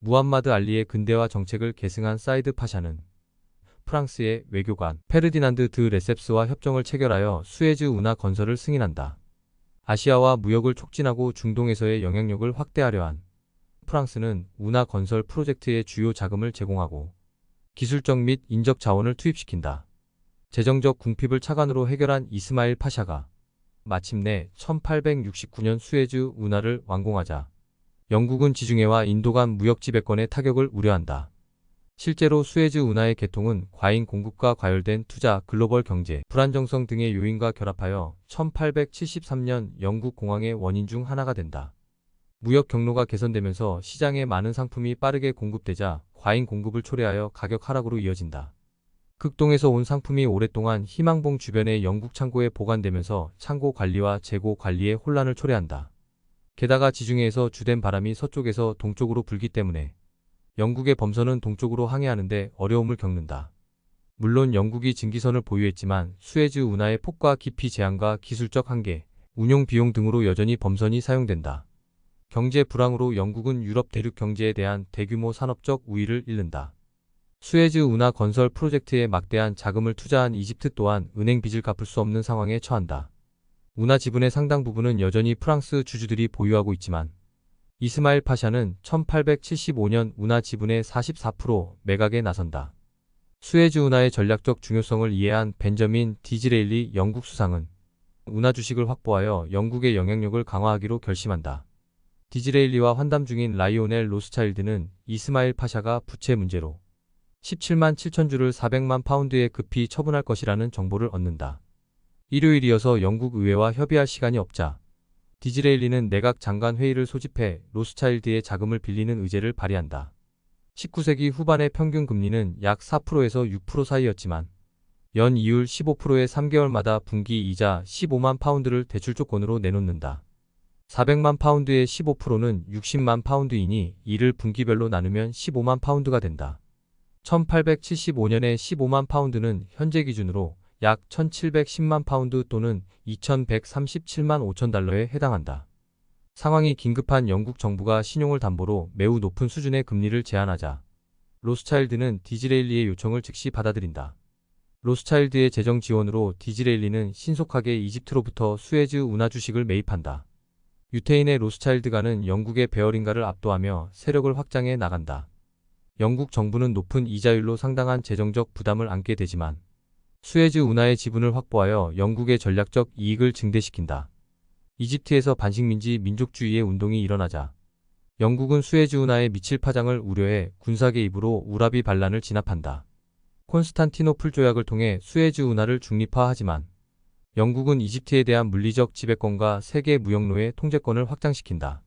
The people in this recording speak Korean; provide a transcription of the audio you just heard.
무함마드 알리의 근대화 정책을 계승한 사이드 파샤는 프랑스의 외교관 페르디난드 드 레셉스와 협정을 체결하여 수에즈 운하 건설을 승인한다. 아시아와 무역을 촉진하고 중동에서의 영향력을 확대하려 한 프랑스는 운하 건설 프로젝트의 주요 자금을 제공하고 기술적 및 인적 자원을 투입시킨다. 재정적 궁핍을 차관으로 해결한 이스마일 파샤가 마침내 1869년 수에즈 운하를 완공하자 영국은 지중해와 인도 간 무역 지배권의 타격을 우려한다. 실제로 수에즈 운하의 개통은 과잉 공급과 과열된 투자, 글로벌 경제, 불안정성 등의 요인과 결합하여 1873년 영국 공황의 원인 중 하나가 된다. 무역 경로가 개선되면서 시장에 많은 상품이 빠르게 공급되자 과잉 공급을 초래하여 가격 하락으로 이어진다. 극동에서 온 상품이 오랫동안 희망봉 주변의 영국 창고에 보관되면서 창고 관리와 재고 관리에 혼란을 초래한다. 게다가 지중해에서 주된 바람이 서쪽에서 동쪽으로 불기 때문에 영국의 범선은 동쪽으로 항해하는데 어려움을 겪는다. 물론 영국이 증기선을 보유했지만 수에즈 운하의 폭과 깊이 제한과 기술적 한계, 운용 비용 등으로 여전히 범선이 사용된다. 경제 불황으로 영국은 유럽 대륙 경제에 대한 대규모 산업적 우위를 잃는다. 수에즈 운하 건설 프로젝트에 막대한 자금을 투자한 이집트 또한 은행 빚을 갚을 수 없는 상황에 처한다. 운하 지분의 상당 부분은 여전히 프랑스 주주들이 보유하고 있지만 이스마일 파샤는 1875년 운하 지분의 44% 매각에 나선다. 수에즈 운하의 전략적 중요성을 이해한 벤저민 디즈레일리 영국 수상은 운하 주식을 확보하여 영국의 영향력을 강화하기로 결심한다. 디즈레일리와 환담 중인 라이오넬 로스차일드는 이스마일 파샤가 부채 문제로 17만 7천 주를 400만 파운드에 급히 처분할 것이라는 정보를 얻는다. 일요일이어서 영국 의회와 협의할 시간이 없자 디즈레일리는 내각 장관 회의를 소집해 로스차일드의 자금을 빌리는 의제를 발의한다. 19세기 후반의 평균 금리는 약 4%에서 6% 사이였지만 연 이율 15%의 3개월마다 분기 이자 15만 파운드를 대출 조건으로 내놓는다. 400만 파운드의 15%는 60만 파운드이니 이를 분기별로 나누면 15만 파운드가 된다. 1875년에 15만 파운드는 현재 기준으로 약 1710만 파운드 또는 2137만 5천 달러에 해당한다. 상황이 긴급한 영국 정부가 신용을 담보로 매우 높은 수준의 금리를 제한하자 로스차일드는 디즈레일리의 요청을 즉시 받아들인다. 로스차일드의 재정 지원으로 디즈레일리는 신속하게 이집트로부터 수에즈 운하 주식을 매입한다. 유태인의 로스차일드가는 영국의 베어링가를 압도하며 세력을 확장해 나간다. 영국 정부는 높은 이자율로 상당한 재정적 부담을 안게 되지만 수에즈 운하의 지분을 확보하여 영국의 전략적 이익을 증대시킨다. 이집트에서 반식민지 민족주의의 운동이 일어나자 영국은 수에즈 운하에 미칠 파장을 우려해 군사 개입으로 우라비 반란을 진압한다. 콘스탄티노플 조약을 통해 수에즈 운하를 중립화하지만 영국은 이집트에 대한 물리적 지배권과 세계 무역로의 통제권을 확장시킨다.